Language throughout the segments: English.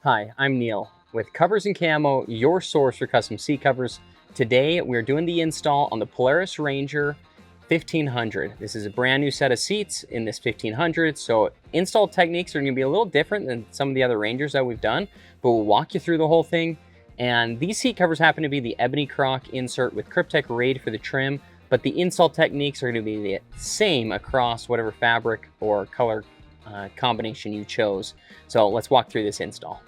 Hi, I'm Neil with Covers and Camo, your source for custom seat covers. Today we're doing the install on the Polaris Ranger 1500. This is a brand new set of seats in this 1500, so install techniques are going to be a little different than some of the other Rangers that we've done, but we'll walk you through the whole thing. And these seat covers happen to be the Ebony Croc insert with Kryptek Raid for the trim, but the install techniques are going to be the same across whatever fabric or color combination you chose. So let's walk through this install.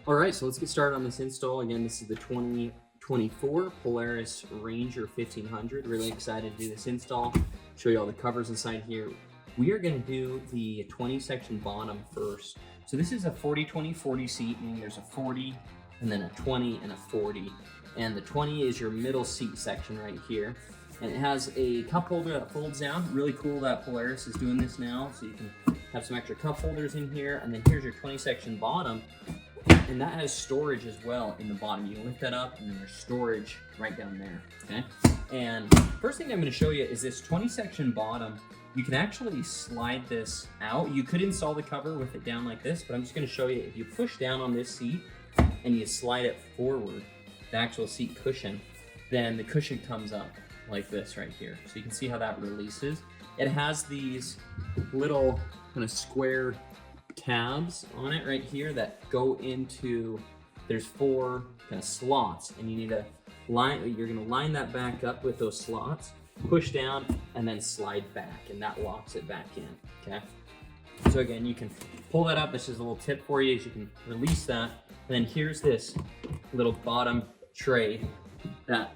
All right, so let's get started on this install. Again, this is the 2024 Polaris Ranger 1500. Really excited to do this install. Show you all the covers inside here. We are going to do the 20 section bottom first. So this is a 40-20-40 seat, meaning there's a 40 and then a 20 and a 40. And the 20 is your middle seat section right here. And it has a cup holder that folds down. Really cool that Polaris is doing this now. So you can have some extra cup holders in here. And then here's your 20 section bottom. And that has storage as well in the bottom. You can lift that up and then there's storage right down there, okay? And first thing I'm gonna show you is this 20 section bottom. You can actually slide this out. You could install the cover with it down like this, but I'm just gonna show you, if you push down on this seat and you slide it forward, the actual seat cushion, then the cushion comes up like this right here. So you can see how that releases. It has these little kind of square tabs on it right here that go into, there's 4 kind of slots, and you need to line, you're gonna line that back up with those slots, push down, and then slide back, and that locks it back in, okay? So again, you can pull that up. This is a little tip for you, is you can release that, and then here's this little bottom tray that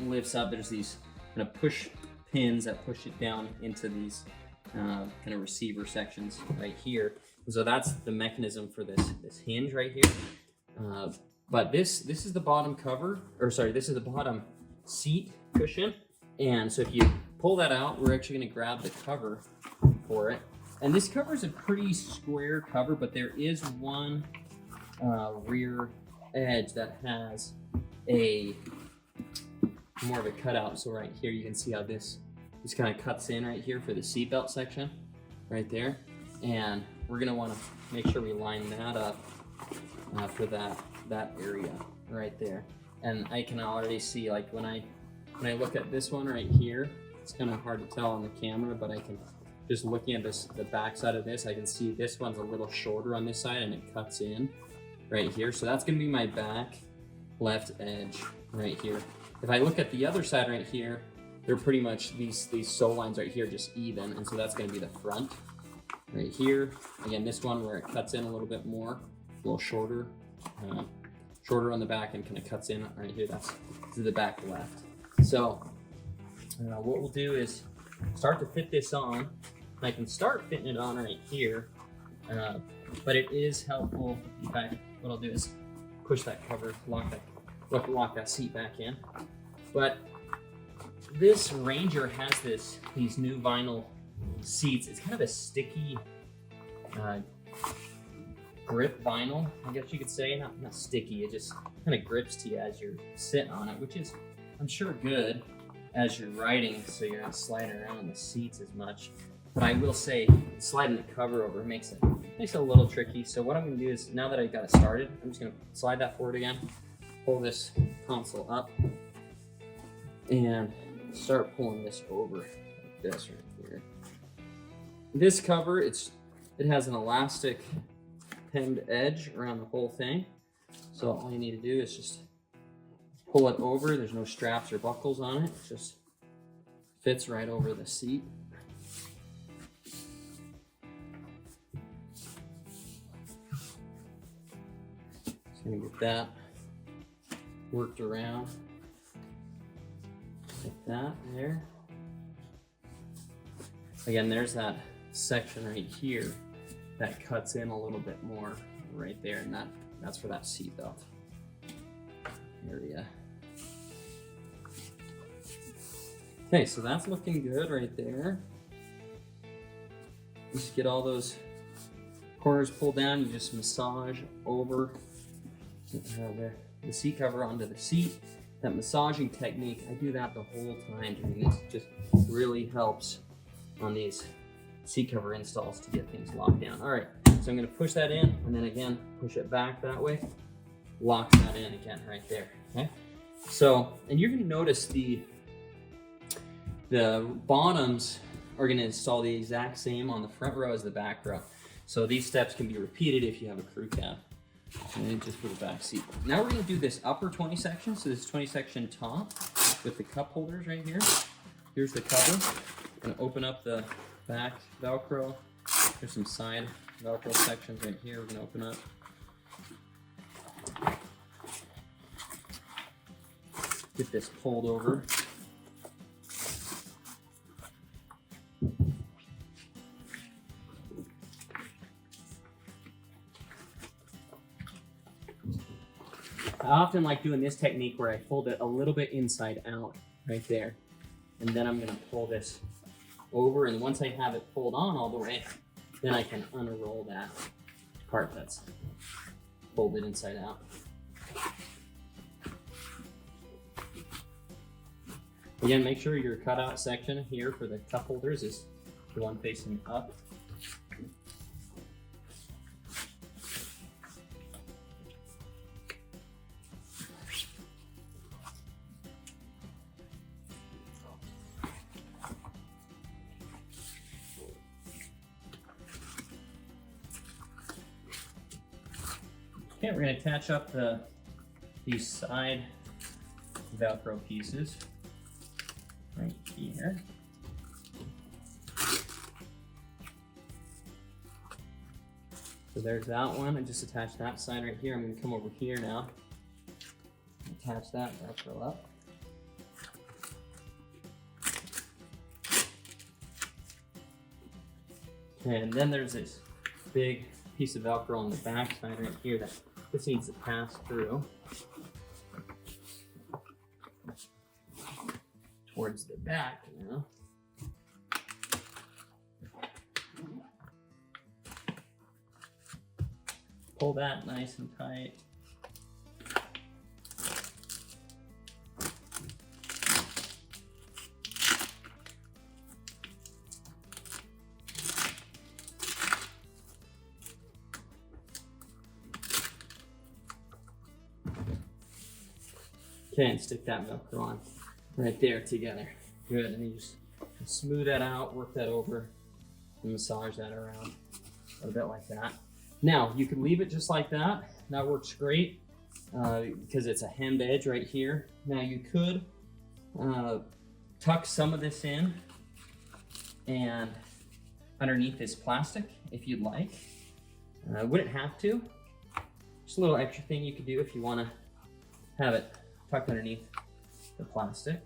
lifts up. There's these kind of push pins that push it down into these kind of receiver sections right here. So that's the mechanism for this hinge right here. But this is the bottom cover, or sorry, this is the bottom seat cushion. And so if you pull that out, we're actually gonna grab the cover for it. And this cover is a pretty square cover, but there is one rear edge that has a more of a cutout. So right here, you can see how this kind of cuts in right here for the seatbelt section right there. And we're gonna wanna make sure we line that up for that area right there. And I can already see, like when I look at this one right here, it's kind of hard to tell on the camera, but I can, just looking at the back side of this, I can see this one's a little shorter on this side and it cuts in right here. So that's gonna be my back left edge right here. If I look at the other side right here, they're pretty much, these sew lines right here just even, and so that's gonna be the front right here. Again, this one where it cuts in a little bit more, a little shorter, shorter on the back and kind of cuts in right here. That's to the back left. So what we'll do is start to fit this on. I can start fitting it on right here, but it is helpful. In fact, what I'll do is push that cover, lock that seat back in. But this Ranger has these new vinyl seats. It's kind of a sticky grip vinyl, I guess you could say. Not sticky, it just kind of grips to you as you're sitting on it, which is, I'm sure, good as you're riding, so you're not sliding around in the seats as much. But I will say, sliding the cover over makes it a little tricky. So what I'm gonna do is, now that I got it started, I'm just gonna slide that forward again, pull this console up, and start pulling this over like this right here. This cover, it has an elastic pinned edge around the whole thing. So all you need to do is just pull it over. There's no straps or buckles on it. It just fits right over the seat. Just gonna get that worked around like that there. Again, there's that section right here that cuts in a little bit more right there, and that's for that seatbelt area. Okay, so that's looking good right there. Just get all those corners pulled down. You just massage over the seat cover onto the seat. that massaging technique, I do that the whole time doing this. It just really helps on these seat cover installs to get things locked down. All right, so I'm gonna push that in and then again, push it back that way, lock that in again right there, okay? So, and you're gonna notice the bottoms are gonna install the exact same on the front row as the back row. So these steps can be repeated if you have a crew cab. And just for the back seat. Now we're gonna do this upper 20 section. So this 20 section top with the cup holders right here. Here's the cover. I'm gonna open up the back Velcro. There's some side Velcro sections right here we're gonna open up. Get this pulled over. I often like doing this technique where I fold it a little bit inside out right there. And then I'm gonna pull this over, and once I have it pulled on all the way, then I can unroll that part that's folded inside out. Again, make sure your cutout section here for the cup holders is the one facing up. Okay, we're going to attach up these side Velcro pieces right here. So there's that one. I just attached that side right here. I'm going to come over here now. Attach that Velcro up. And then there's this big piece of Velcro on the back side right here that this needs to pass through towards the back now. Pull that nice and tight. Okay, and stick that Velcro on right there together. Good, and you just smooth that out, work that over, and massage that around a bit like that. Now, you can leave it just like that. That works great because it's a hemmed edge right here. Now, you could tuck some of this in and underneath this plastic if you'd like. Wouldn't have to. Just a little extra thing you could do if you want to have it tucked underneath the plastic.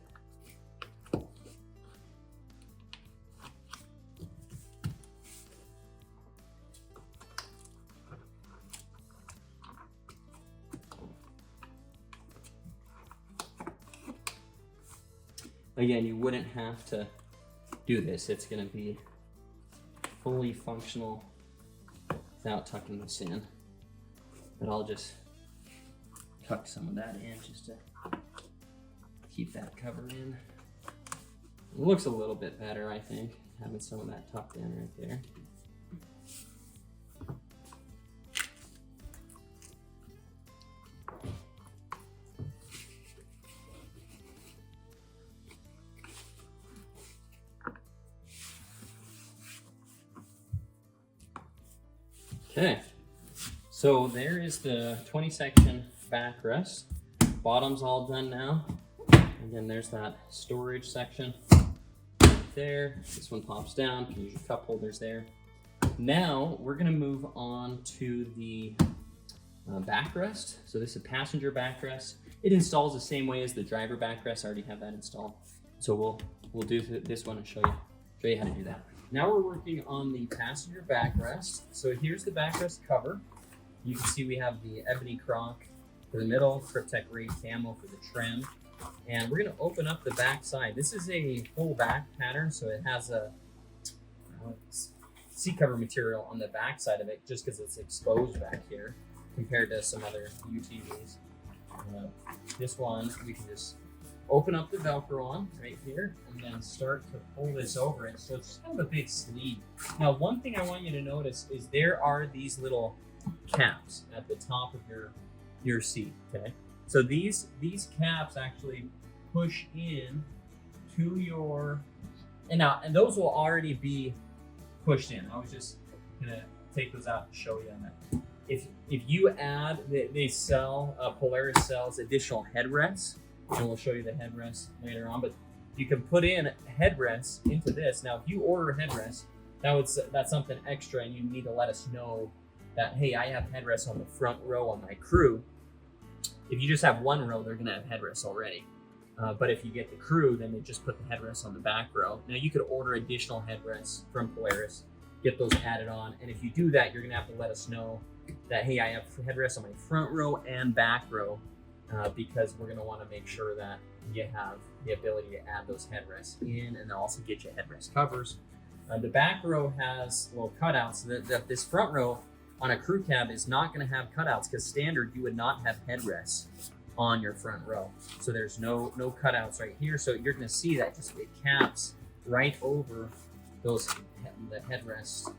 Again, you wouldn't have to do this. It's going to be fully functional without tucking this in. But I'll just tuck some of that in just to keep that cover in. It looks a little bit better, I think, having some of that tucked in right there. Okay, so there is the 20 section backrest. Bottom's all done now. And then there's that storage section right there. This one pops down. You can use your cup holders there. Now we're going to move on to the backrest. So this is a passenger backrest. It installs the same way as the driver backrest. I already have that installed. So we'll do this one and show you how to do that. Now we're working on the passenger backrest. So here's the backrest cover. You can see we have the Ebony Croc for the middle, Kryptek Camo for the trim. And we're going to open up the back side. This is a full back pattern, so it has a seat cover material on the back side of it just because it's exposed back here compared to some other UTVs. This one, we can just open up the Velcro on right here and then start to pull this over it. So it's kind of a big sleeve. Now, one thing I want you to notice is there are these little caps at the top of your seat, okay? So these caps actually push in to your, and those will already be pushed in. I was just gonna take those out and show you on that. If you add, they sell, Polaris sells additional headrests, and we'll show you the headrests later on, but you can put in headrests into this. Now, if you order headrests, that's something extra, and you need to let us know that, hey, I have headrests on the front row on my crew. If you just have one row, they're gonna have headrests already. But if you get the crew, then they just put the headrests on the back row. Now, you could order additional headrests from Polaris, get those added on, and if you do that, you're gonna have to let us know that, hey, I have headrests on my front row and back row, because we're gonna wanna make sure that you have the ability to add those headrests in and also get you headrest covers. The back row has little cutouts. This front row on a crew cab is not gonna have cutouts because standard, you would not have headrests on your front row. So there's no cutouts right here. So you're gonna see that just it caps right over the headrest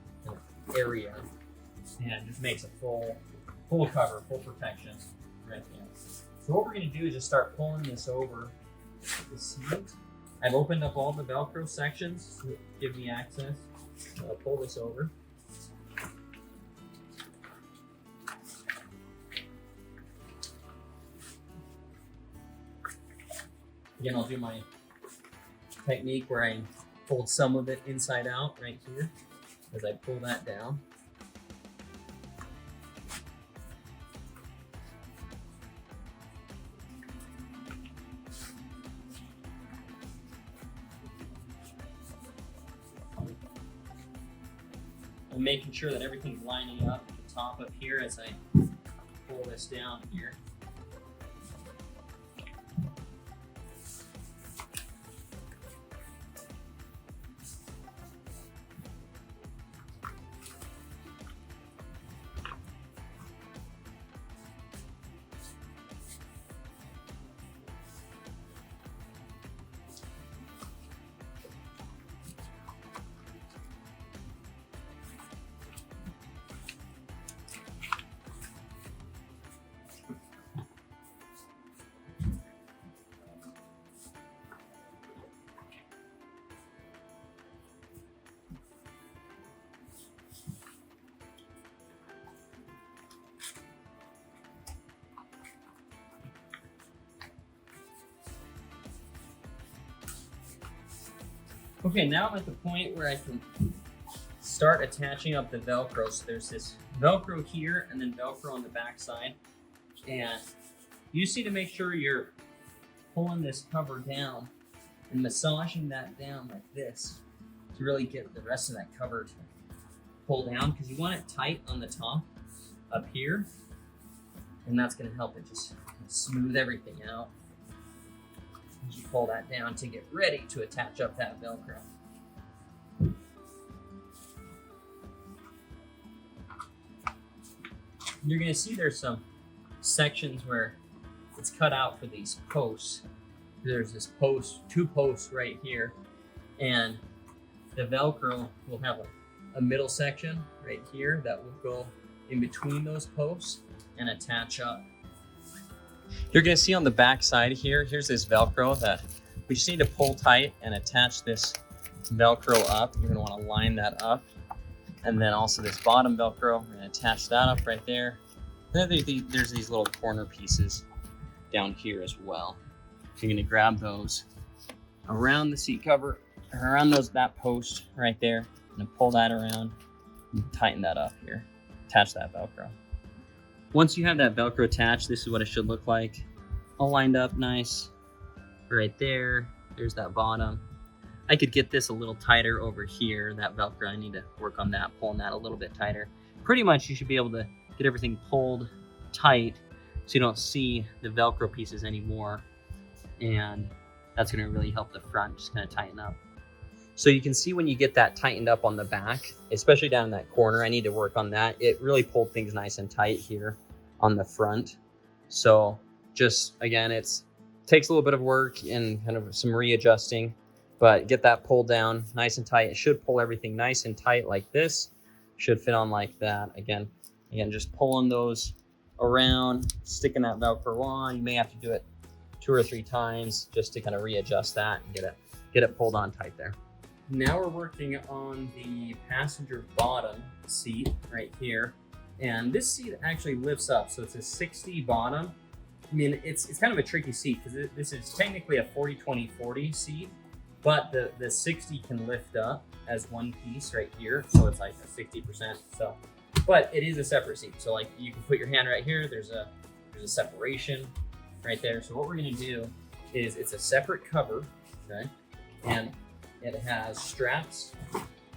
area and just makes a full cover, full protection right there. So what we're gonna do is just start pulling this over the seat. I've opened up all the Velcro sections to give me access. I'll pull this over. Again, I'll do my technique where I fold some of it inside out right here as I pull that down. I'm making sure that everything's lining up at the top up here as I pull this down here. Okay, now I'm at the point where I can start attaching up the Velcro. So there's this Velcro here and then Velcro on the back side. And you just need to make sure you're pulling this cover down and massaging that down like this to really get the rest of that cover to pull down, because you want it tight on the top up here. And that's gonna help it just smooth everything out. You pull that down to get ready to attach up that Velcro. You're gonna see there's some sections where it's cut out for these posts. There's this post, 2 posts right here, and the Velcro will have a middle section right here that will go in between those posts and attach up. You're gonna see on the back side here, here's this Velcro that we just need to pull tight and attach this Velcro up. You're gonna wanna line that up. And then also this bottom Velcro, we're gonna attach that up right there. And then there's these little corner pieces down here as well. So you're gonna grab those around the seat cover, around that post right there, and pull that around and tighten that up here. Attach that Velcro. Once you have that Velcro attached, this is what it should look like. All lined up nice. Right there, there's that bottom. I could get this a little tighter over here, that Velcro. I need to work on that, pulling that a little bit tighter. Pretty much you should be able to get everything pulled tight so you don't see the Velcro pieces anymore. And that's gonna really help the front just kind of tighten up. So you can see when you get that tightened up on the back, especially down in that corner, I need to work on that. It really pulled things nice and tight here on the front. So Just again, takes a little bit of work and kind of some readjusting, but get that pulled down nice and tight. It should pull everything nice and tight like this. Should fit on like that. Again, just pulling those around, sticking that Velcro on. You may have to do it 2 or 3 times just to kind of readjust that and get it pulled on tight there. Now we're working on the passenger bottom seat right here. And this seat actually lifts up. So it's a 60 bottom. I mean, it's kind of a tricky seat because this is technically a 40-20-40 seat, but the 60 can lift up as one piece right here. So it's like a 60%. So, but it is a separate seat. So like you can put your hand right here. There's a separation right there. So what we're gonna do is it's a separate cover, okay? And it has straps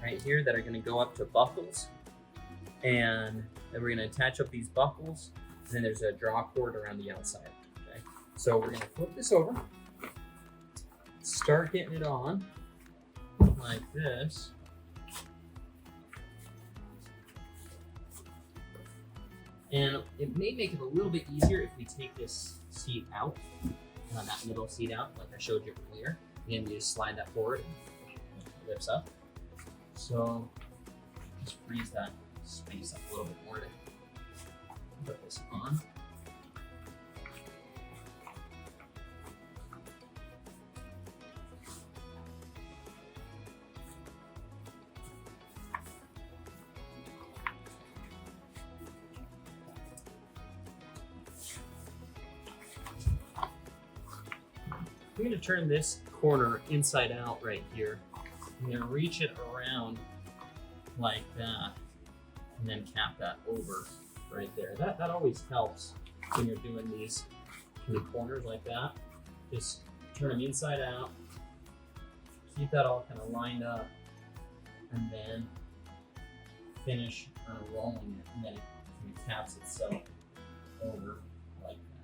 right here that are gonna go up to buckles. And then we're gonna attach up these buckles. And then there's a draw cord around the outside, okay? So we're gonna flip this over, start getting it on like this. And it may make it a little bit easier if we take this seat out, that middle seat out, like I showed you earlier. Again, you just slide that forward, it lifts up. So just freeze that space up a little bit more to put this on. I'm going to turn this corner inside out right here. I'm going to reach it around like that and then cap that over right there. That always helps when you're doing these corners like that. Just turn them inside out, keep that all kind of lined up, and then finish rolling it, and then it caps itself over like that.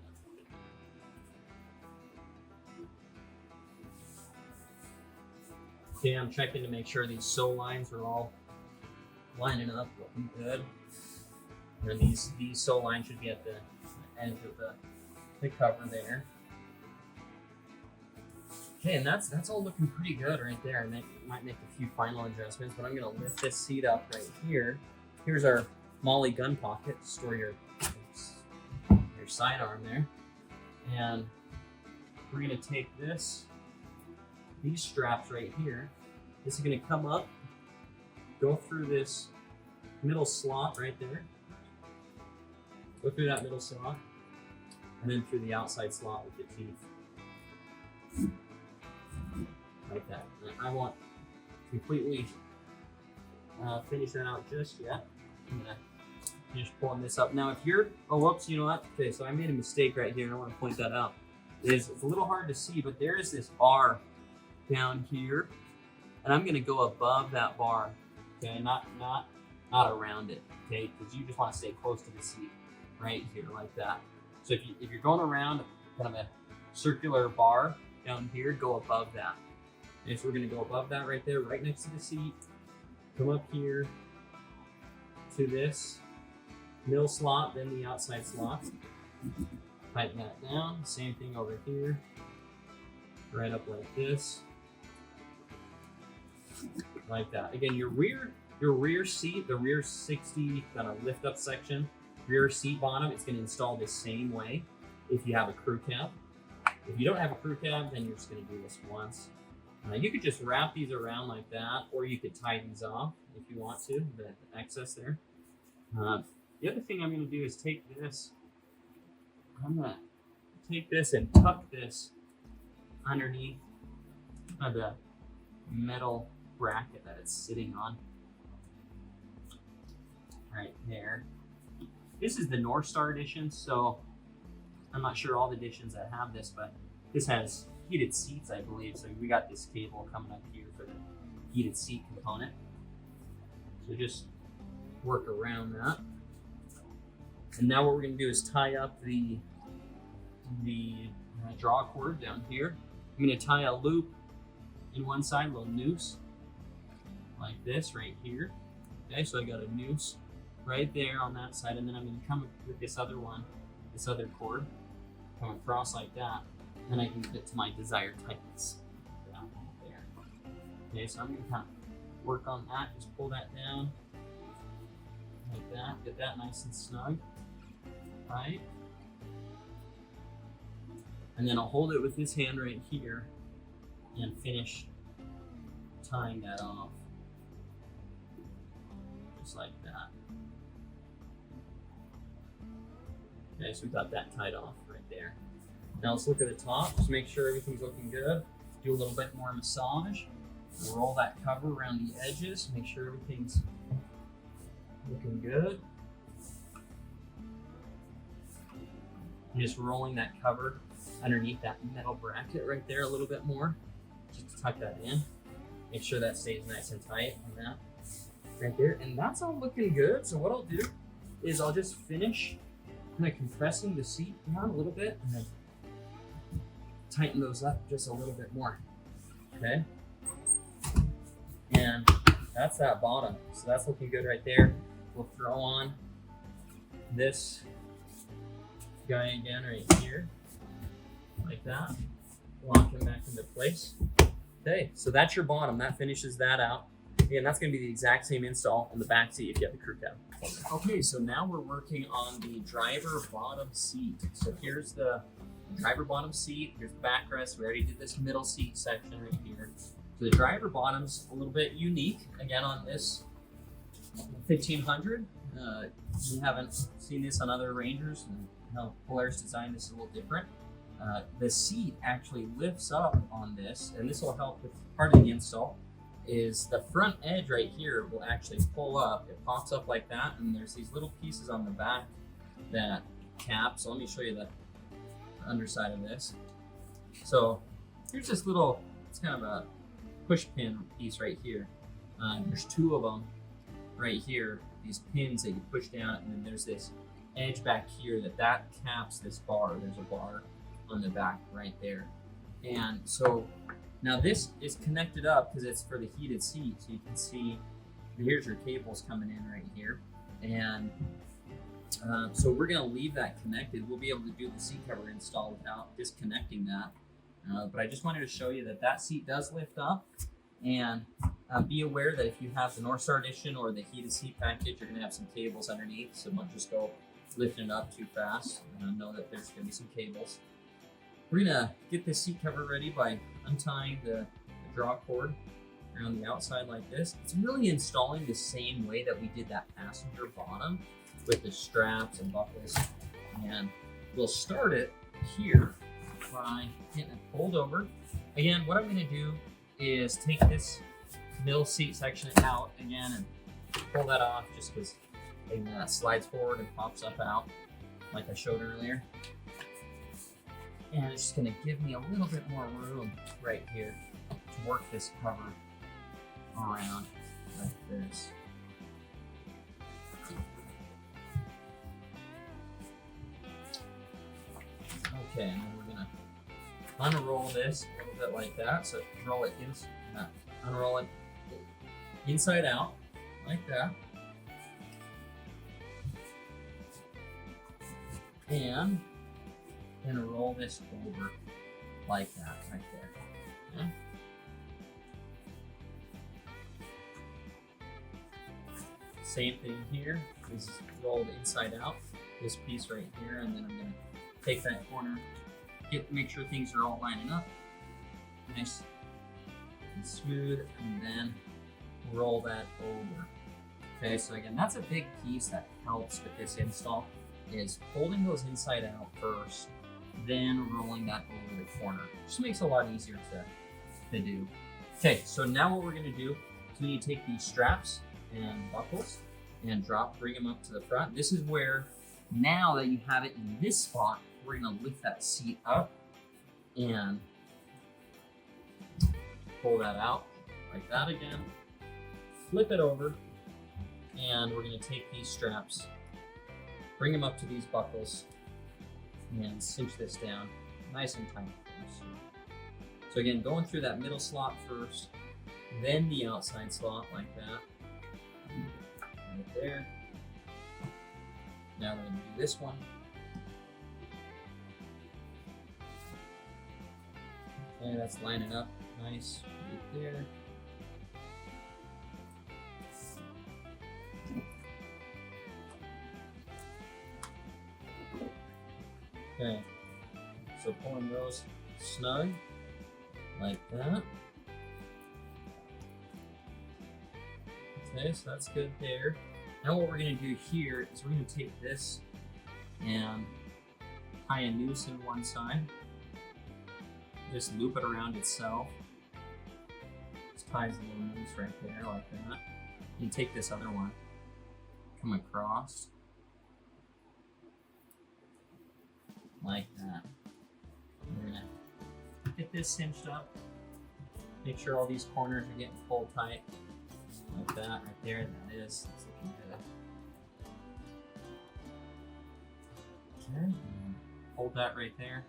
Okay, I'm checking to make sure these sew lines are all lining up, looking good. And these sew lines should be at the end of the cover there. Okay, and that's all looking pretty good right there. Might make a few final adjustments, but I'm gonna lift this seat up right here. Here's our Molly gun pocket to store your sidearm there. And we're gonna take these straps right here. This is gonna come up, go through this middle slot right there. Go through that middle slot, and then through the outside slot with the teeth. Like that. And I won't completely finish that out just yet. I'm gonna finish pulling this up. Now if you're, oh whoops, you know what? Okay, so I made a mistake right here. I want to point that out. It's a little hard to see, but there is this bar down here, and I'm gonna go above that bar. Okay, not around it. Okay, because you just want to stay close to the seat right here like that. So if you're going around kind of a circular bar down here, go above that. And so we're gonna go above that right there, right next to the seat. Come up here to this middle slot, then the outside slot. Tighten that down. Same thing over here. Right up like this. Like that. Again, your rear seat, the rear 60 kind of lift up section, rear seat bottom, it's going to install the same way if you have a crew cab. If you don't have a crew cab, then you're just going to do this once. You could just wrap these around like that, or you could tie these off if you want to, the excess there. The other thing I'm going to do is take this. I'm going to take this and tuck this underneath the metal bracket that it's sitting on. Right there. This is the North Star edition, so I'm not sure all the editions that have this, but this has heated seats, I believe. So we got this cable coming up here for the heated seat component. So just work around that. And now what we're going to do is tie up the draw cord down here. I'm going to tie a loop in one side, a little noose, like this right here. Okay, so I got a noose right there on that side, and then I'm going to come with this other one, this other cord, come across like that, then I can get it to my desired tightness. Down there. Okay, so I'm gonna kind of work on that, just pull that down like that, get that nice and snug, right? And then I'll hold it with this hand right here and finish tying that off. Just like that. Okay, so we got that tied off right there. Now let's look at the top, just make sure everything's looking good. Do a little bit more massage. Roll that cover around the edges, make sure everything's looking good. I'm just rolling that cover underneath that metal bracket right there a little bit more, just to tuck that in. Make sure that stays nice and tight on that right there. And that's all looking good. So what I'll do is I'll just finish kind of compressing the seat down a little bit and then tighten those up just a little bit more. Okay. And that's that bottom. So that's looking good right there. We'll throw on this guy again right here, like that. Lock him back into place. Okay, so that's your bottom. That finishes that out. Again, that's going to be the exact same install on the back seat if you have the crew cab. Okay, so now we're working on the driver bottom seat. So here's the driver bottom seat. Here's the backrest. We already did this middle seat section right here. So the driver bottom's a little bit unique. Again, on this 1500, you haven't seen this on other Rangers, and how Polaris designed this is a little different. The seat actually lifts up on this, and this will help with part of the install, is the front edge right here will actually pull up. It pops up like that, and there's these little pieces on the back that cap. So let me show you the underside of this. So here's this little, it's kind of a push pin piece right here. There's two of them right here, these pins that you push down, and then there's this edge back here that caps this bar. There's a bar on the back right there. And so now this is connected up because it's for the heated seat. So you can see here's your cables coming in right here. And so we're gonna leave that connected. We'll be able to do the seat cover install without disconnecting that. But I just wanted to show you that seat does lift up. And be aware that if you have the North Star Edition or the heated seat package, you're gonna have some cables underneath. So don't just go lifting it up too fast. Know that there's gonna be some cables. We're gonna get this seat cover ready by untying the draw cord around the outside like this. It's really installing the same way that we did that passenger bottom with the straps and buckles. And we'll start it here by getting it pulled over. Again, what I'm gonna do is take this middle seat section out again and pull that off just because it slides forward and pops up out like I showed earlier. And it's just gonna give me a little bit more room right here to work this cover around like this. Okay, and then we're gonna unroll this a little bit like that. So roll it unroll it inside out like that. And then roll this over like that right there. Okay. Same thing here. This is rolled inside out. This piece right here, and then I'm gonna take that corner, make sure things are all lining up, nice and smooth, and then roll that over. Okay, so again, that's a big piece that helps with this install, is folding those inside out first, then rolling that over the corner. Just makes it a lot easier to do. Okay, so now what we're gonna do is we need to take these straps and buckles and bring them up to the front. This is where, now that you have it in this spot, we're gonna lift that seat up and pull that out like that again, flip it over, and we're gonna take these straps, bring them up to these buckles, and cinch this down nice and tight. So again, going through that middle slot first, then the outside slot like that, right there. Now we're gonna do this one. Okay, that's lining up nice right there. Okay, so pulling those snug like that. Okay, so that's good there. Now what we're going to do here is we're going to take this and tie a noose in one side. Just loop it around itself. Just ties a little noose right there like that. You take this other one, come across like that. We're going to get this cinched up. Make sure all these corners are getting pulled tight. Like that, right there, that is. That's looking good. Okay, hold that right there.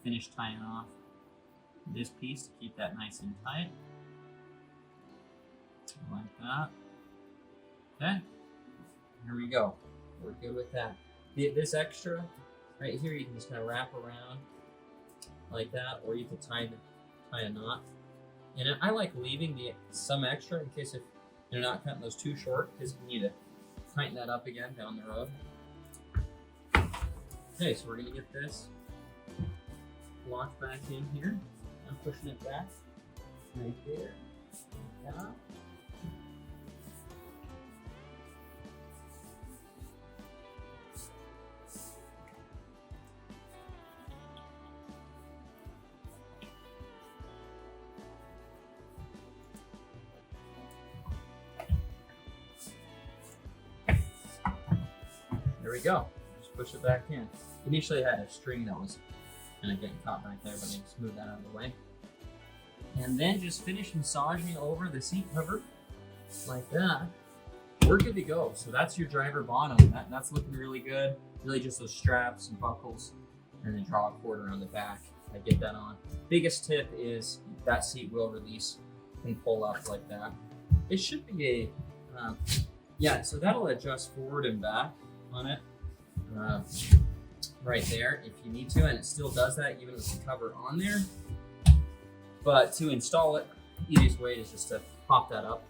Finish tying off this piece to keep that nice and tight. Like that. Okay, here we go. We're good with that. This extra right here, you can just kind of wrap around like that, or you can tie a knot. And I like leaving some extra in case if you're not cutting those too short, because you need to tighten that up again down the road. Okay, so we're going to get this locked back in here. I'm pushing it back right there. Like that. There we go. Just push it back in. Initially I had a string that was kind of getting caught back there, but I just moved that out of the way. And then just finish massaging over the seat cover like that. We're good to go. So that's your driver bottom. That's looking really good. Really just those straps and buckles, and then draw a cord around the back. I get that on. Biggest tip is that seat will release and pull up like that. It should be a, yeah, so that'll adjust forward and back on it right there if you need to, and it still does that even with the cover on there. But to install it, easiest way is just to pop that up,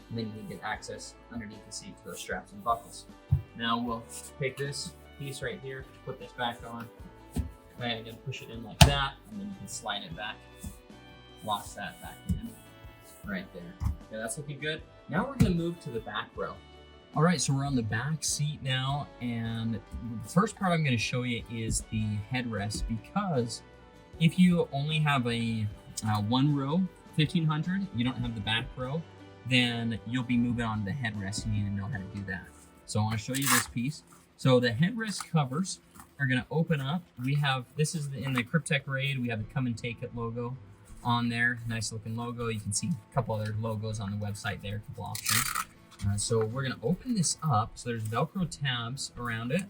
and then you can get access underneath the seat to those straps and buckles. Now we'll take this piece right here, put this back on, and again push it in like that, and then you can slide it back, lock that back in right there. Okay, that's looking good. Now we're going to move to the back row. All right, so we're on the back seat now, and the first part I'm going to show you is the headrest, because if you only have a one row 1500, you don't have the back row, then you'll be moving on to the headrest. You need to know how to do that. So I want to show you this piece. So the headrest covers are going to open up. We have, this is in the Kryptek Raid, we have the Come and Take It logo on there. Nice looking logo. You can see a couple other logos on the website there, a couple options. So we're going to open this up. So there's Velcro tabs around it.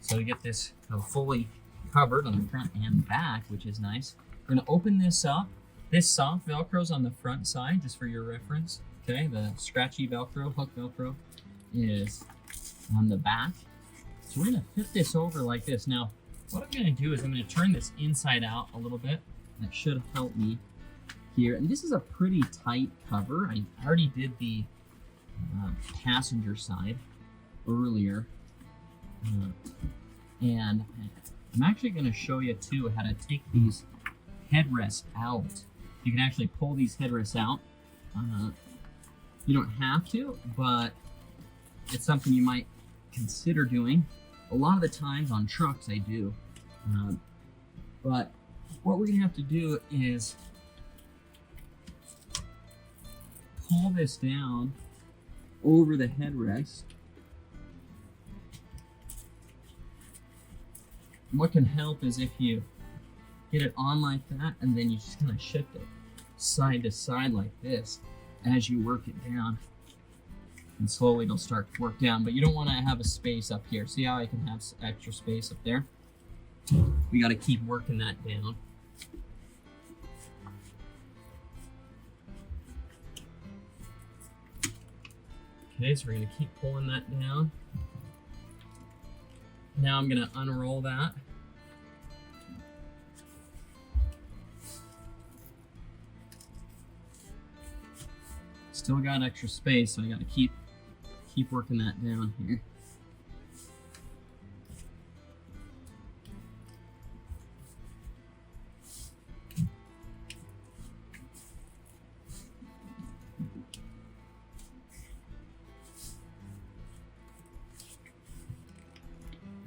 So to get this fully covered on the front and back, which is nice. We're going to open this up. This soft Velcro's on the front side, just for your reference. Okay, the scratchy Velcro, hook Velcro, is on the back. So we're going to fit this over like this. Now, what I'm going to do is I'm going to turn this inside out a little bit. That should help me here. And this is a pretty tight cover. I already did the passenger side earlier, and I'm actually going to show you too how to take these headrests out. You can actually pull these headrests out. You don't have to, but it's something you might consider doing. A lot of the times on trucks I do, but what we're going to have to do is pull this down over the headrest. What can help is if you get it on like that, and then you just kind of shift it side to side like this as you work it down, and slowly it'll start to work down. But you don't want to have a space up here. See how I can have extra space up there? We got to keep working that down. Okay, so we're going to keep pulling that down. Now I'm going to unroll that. Still got extra space, so I gotta keep working that down here.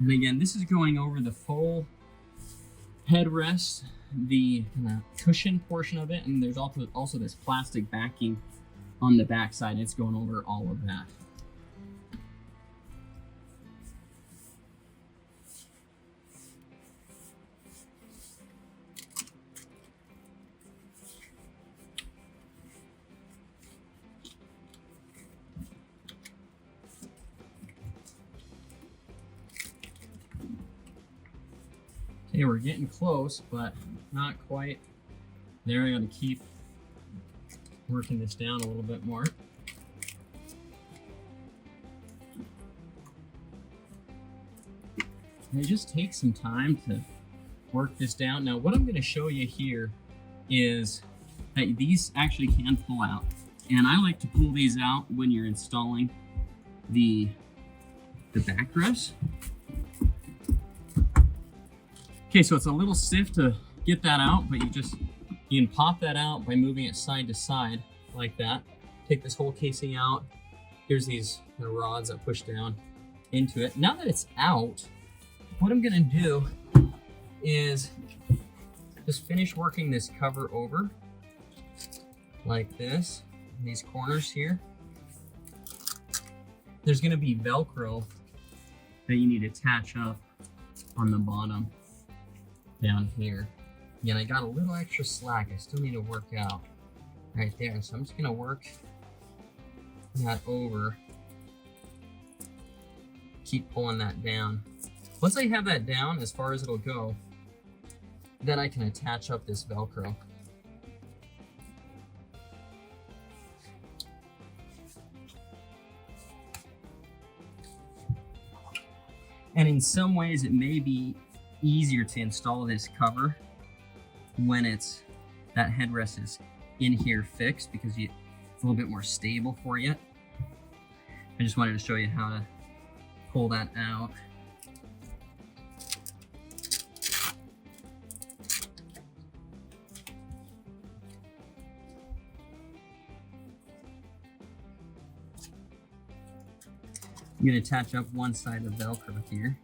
And again, this is going over the full headrest, the kind of cushion portion of it, and there's also this plastic backing on the back side. It's going over all of that. Okay, we're getting close, but not quite there. I gotta keep working this down a little bit more. And it just takes some time to work this down. Now, what I'm gonna show you here is that these actually can pull out. And I like to pull these out when you're installing the backrest. Okay, so it's a little stiff to get that out, but you can pop that out by moving it side to side like that. Take this whole casing out. Here's these rods that push down into it. Now that it's out, what I'm gonna do is just finish working this cover over like this, these corners here. There's gonna be Velcro that you need to attach up on the bottom down here. Again, I got a little extra slack I still need to work out right there. So I'm just gonna work that over. Keep pulling that down. Once I have that down as far as it'll go, then I can attach up this Velcro. And in some ways it may be easier to install this cover when that headrest is in here fixed, because it's a little bit more stable for you. I just wanted to show you how to pull that out. I'm going to attach up one side of Velcro here.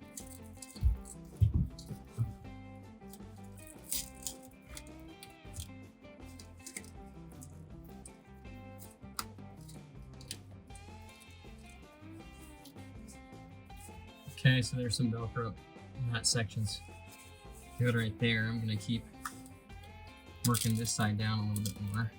Okay, so there's some Velcro up in that section's good right there. I'm going to keep working this side down a little bit more.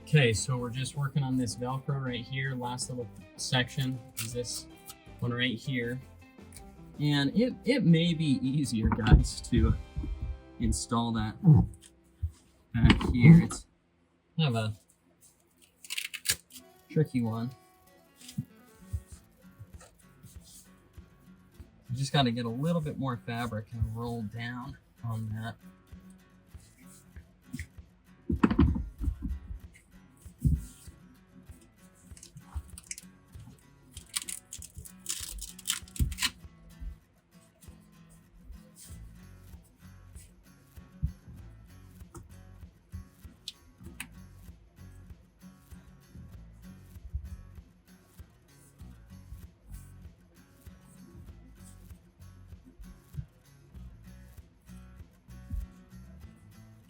Okay, so we're just working on this Velcro right here. Last little section is this one right here. And it may be easier, guys, to install that back here. It's kind of a tricky one. You just got to get a little bit more fabric and roll down on that.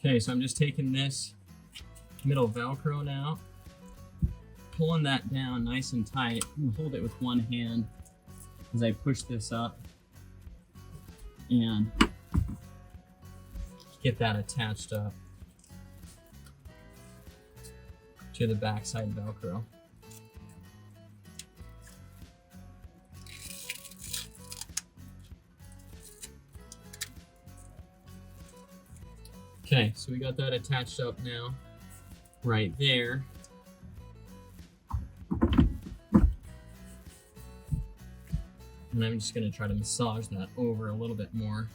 Okay, so I'm just taking this middle Velcro now, pulling that down nice and tight, and hold it with one hand as I push this up and get that attached up to the backside Velcro. Okay, so we got that attached up now, right there. And I'm just gonna try to massage that over a little bit more.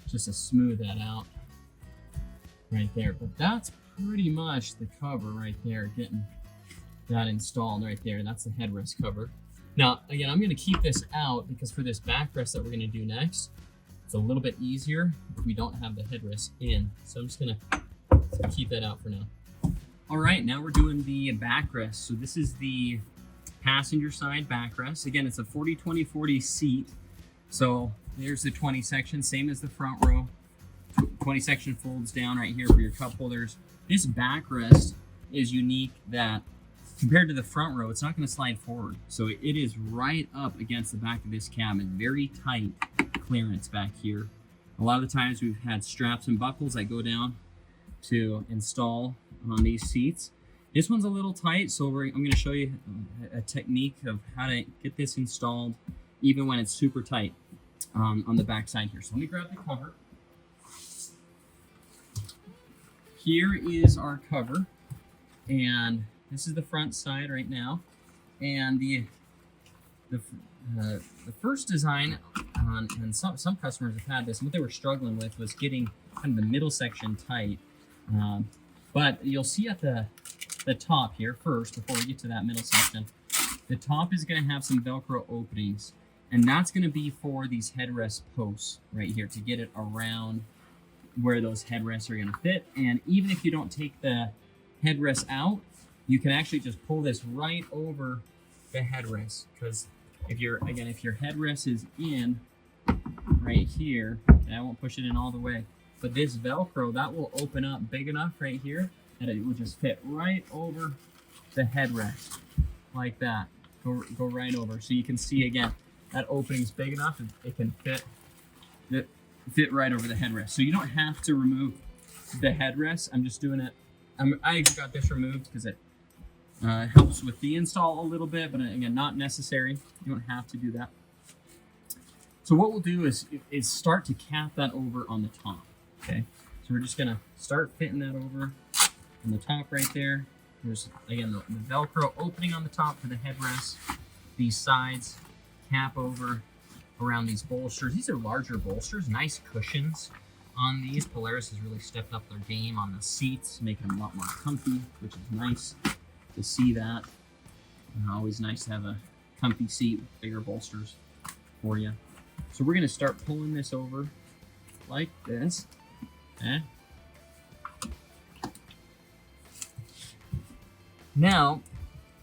Just to smooth that out right there. But that's pretty much the cover right there, getting that installed right there. That's the headrest cover. Now, again, I'm gonna keep this out because for this backrest that we're gonna do next, it's a little bit easier if we don't have the headrest in. So I'm just gonna keep that out for now. All right, now we're doing the backrest. So this is the passenger side backrest. Again, it's a 40-20-40 seat. So there's the 20 section, same as the front row. 20 section folds down right here for your cup holders. This backrest is unique that compared to the front row, it's not going to slide forward. So it is right up against the back of this cabin. Very tight clearance back here. A lot of the times we've had straps and buckles that go down to install on these seats. This one's a little tight, so I'm going to show you a technique of how to get this installed even when it's super tight on the back side here. So let me grab the cover. Here is our cover, and this is the front side right now. And the first design, and some customers have had this, and what they were struggling with was getting kind of the middle section tight. But you'll see at the top here first, before we get to that middle section, the top is going to have some Velcro openings. And that's going to be for these headrest posts right here to get it around where those headrests are going to fit. And even if you don't take the headrest out, you can actually just pull this right over the headrest. Because if your headrest is in right here, and I won't push it in all the way, but this Velcro, that will open up big enough right here that it will just fit right over the headrest like that. Go right over. So you can see again, that opening's big enough, it can fit right over the headrest. So you don't have to remove the headrest. I'm just doing it. I got this removed because it helps with the install a little bit, but again, not necessary. You don't have to do that. So what we'll do is start to cap that over on the top. Okay, so we're just gonna start fitting that over on the top right there. There's again the Velcro opening on the top for the headrest. These sides. Cap over around these bolsters. These are larger bolsters, nice cushions on these. Polaris has really stepped up their game on the seats, making them a lot more comfy, which is nice to see that. Always nice to have a comfy seat with bigger bolsters for you. So we're going to start pulling this over like this. Okay. Now,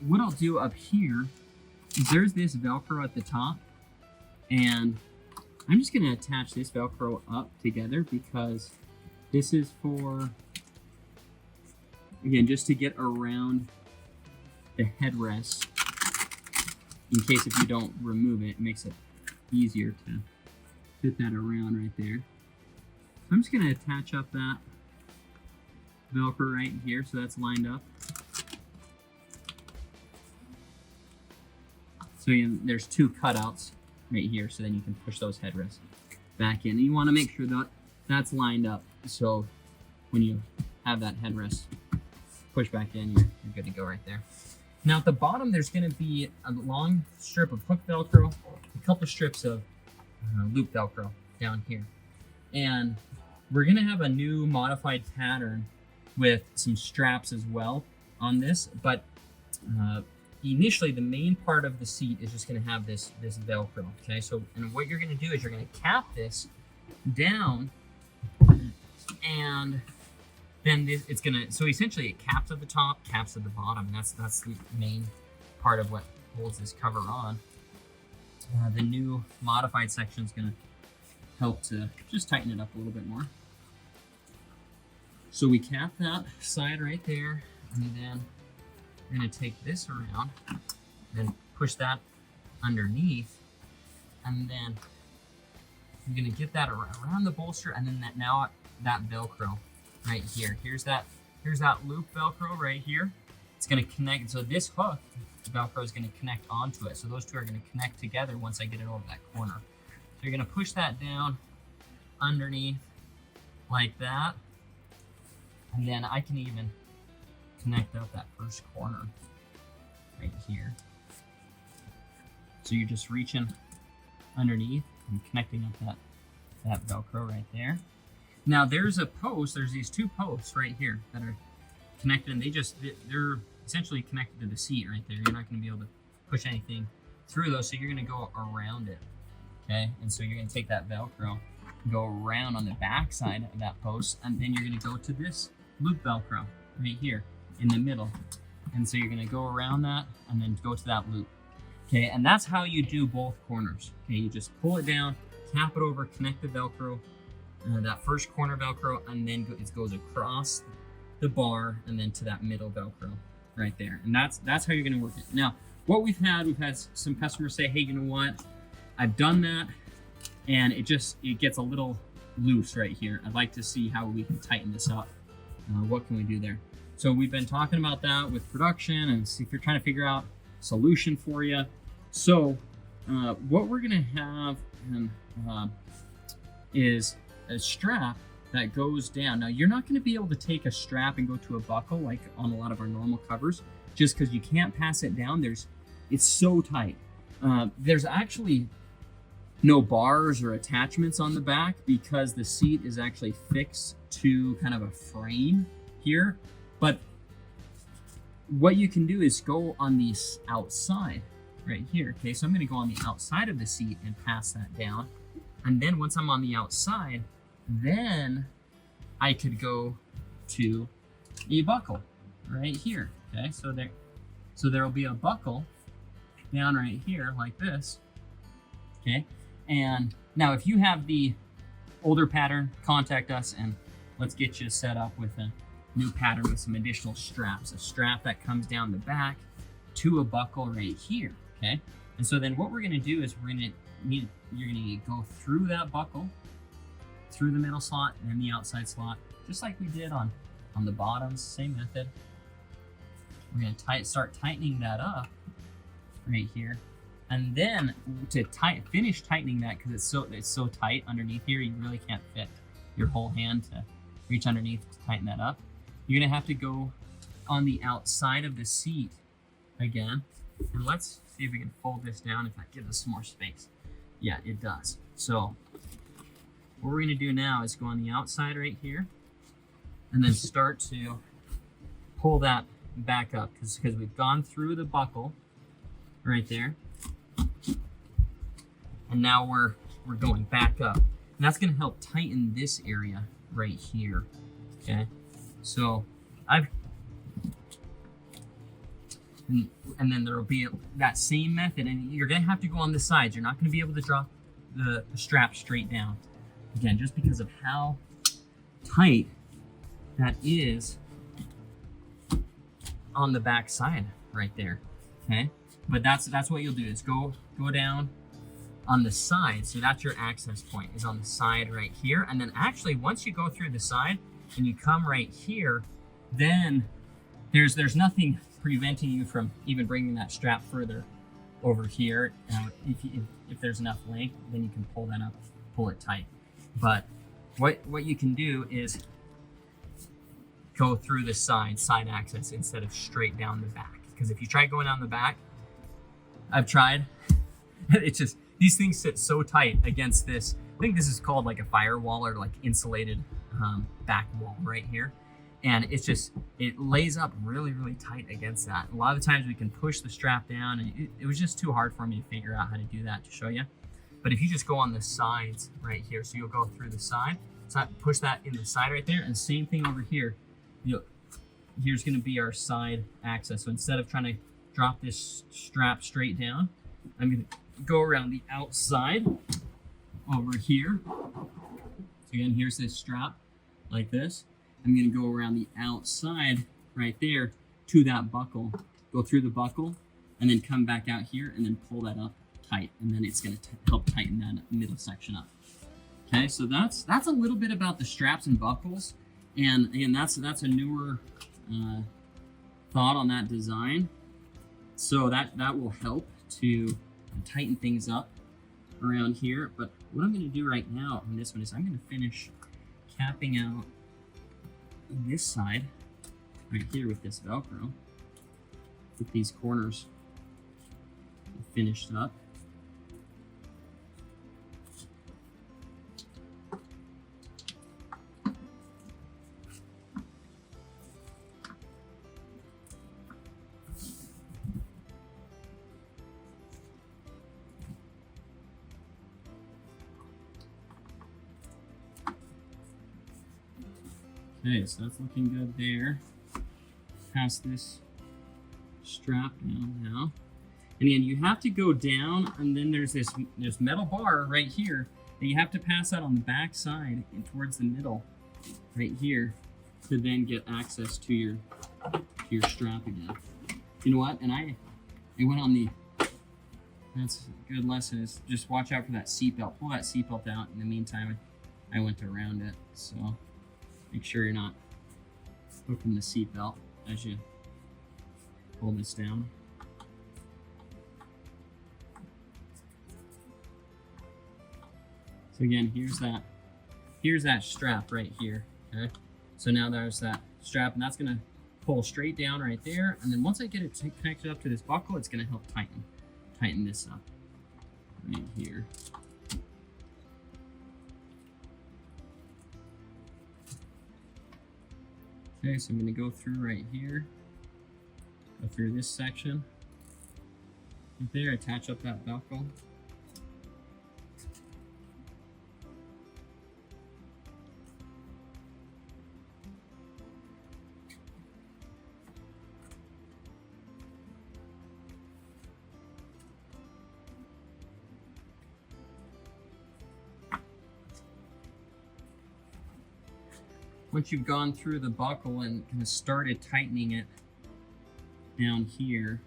what I'll do up here, there's this Velcro at the top, and I'm just going to attach this Velcro up together because this is for, again, just to get around the headrest in case if you don't remove it, it makes it easier to fit that around right there. So I'm just going to attach up that Velcro right here so that's lined up. So there's two cutouts right here, so then you can push those headrests back in. And you want to make sure that that's lined up, so when you have that headrest push back in, you're good to go right there. Now at the bottom, there's going to be a long strip of hook Velcro, a couple strips of loop Velcro down here. And we're going to have a new modified pattern with some straps as well on this, but initially, the main part of the seat is just going to have this Velcro, okay? So, and what you're going to do is you're going to cap this down, and then it's going to, so essentially it caps at the top, caps at the bottom, and that's the main part of what holds this cover on. The new modified section is going to help to just tighten it up a little bit more. So we cap that side right there, and then we're going to take this around and push that underneath, and then I'm going to get that around the bolster, and then that Velcro right here. Here's that loop Velcro right here. It's going to connect. So this hook Velcro is going to connect onto it. So those two are going to connect together once I get it over that corner. So you're going to push that down underneath like that. And then I can even connect up that first corner right here. So you're just reaching underneath and connecting up that Velcro right there. Now there's a post, there's these two posts right here that are connected, and they're essentially connected to the seat right there. You're not gonna be able to push anything through those, so you're gonna go around it, okay? And so you're gonna take that Velcro, go around on the back side of that post, and then you're gonna go to this loop Velcro right here in the middle. And so you're gonna go around that and then go to that loop. Okay, and that's how you do both corners. Okay, you just pull it down, tap it over, connect the Velcro, that first corner Velcro, and then it goes across the bar and then to that middle Velcro right there. And that's how you're gonna work it. Now, what we've had some customers say, hey, you know what? I've done that and it gets a little loose right here. I'd like to see how we can tighten this up. What can we do there? So we've been talking about that with production and see if you're trying to figure out a solution for you. So what we're gonna have is a strap that goes down. Now you're not gonna be able to take a strap and go to a buckle like on a lot of our normal covers, just because you can't pass it down. It's so tight. There's actually no bars or attachments on the back because the seat is actually fixed to kind of a frame here. But what you can do is go on the outside right here. Okay, so I'm gonna go on the outside of the seat and pass that down. And then once I'm on the outside, then I could go to a buckle right here. Okay, so there'll be a buckle down right here like this. Okay, and now if you have the older pattern, contact us and let's get you set up with a new pattern with some additional straps. A strap that comes down the back to a buckle right here, okay? And so then what we're gonna do is you're gonna go through that buckle, through the middle slot and then the outside slot, just like we did on the bottoms, same method. We're gonna start tightening that up right here. And then to finish tightening that, because it's so tight underneath here, you really can't fit your whole hand to reach underneath to tighten that up. You're gonna have to go on the outside of the seat again. And let's see if we can fold this down, if that gives us some more space. Yeah, it does. So what we're gonna do now is go on the outside right here and then start to pull that back up because we've gone through the buckle right there. And now we're going back up. And that's gonna help tighten this area right here, okay? So and then there'll be that same method, and you're gonna have to go on the sides. You're not gonna be able to drop the strap straight down. Again, just because of how tight that is on the back side right there, okay? But that's what you'll do is go down on the side. So that's your access point, is on the side right here. And then actually once you go through the side and you come right here, then there's nothing preventing you from even bringing that strap further over here. If there's enough length, then you can pull that up, pull it tight. But what you can do is go through the side access instead of straight down the back. Because if you try going down the back, I've tried, it's just, these things sit so tight against this. I think this is called like a firewall or like insulated back wall right here. And it's just, it lays up really, really tight against that. A lot of the times we can push the strap down, and it was just too hard for me to figure out how to do that to show you. But if you just go on the sides right here, so you'll go through the side, so push that in the side right there, and same thing over here. Here's gonna be our side access. So instead of trying to drop this strap straight down, I'm gonna go around the outside over here. So again, here's this strap like this. I'm gonna go around the outside right there to that buckle, go through the buckle, and then come back out here and then pull that up tight. And then it's gonna help tighten that middle section up. Okay, so that's a little bit about the straps and buckles. And again, that's a newer thought on that design. So that will help to tighten things up around here. But what I'm going to do right now on this one is I'm going to finish capping out this side right here with this Velcro. Get these corners finished up. Okay, so that's looking good there. Pass this strap down now. And again, you have to go down, and then there's this metal bar right here that you have to pass out on the back side and towards the middle right here to then get access to your strap again. You know what? And I went on the, that's a good lesson, is just watch out for that seatbelt. Pull that seatbelt out. In the meantime, I went around it. So make sure you're not hooking the seatbelt as you pull this down. So again, here's that strap right here. Okay, so now there's that strap, and that's gonna pull straight down right there. And then once I get it connected up to this buckle, it's gonna help tighten this up right here. Okay, so I'm gonna go through right here, go through this section right there, attach up that Velcro. Once you've gone through the buckle and kind of started tightening it down here,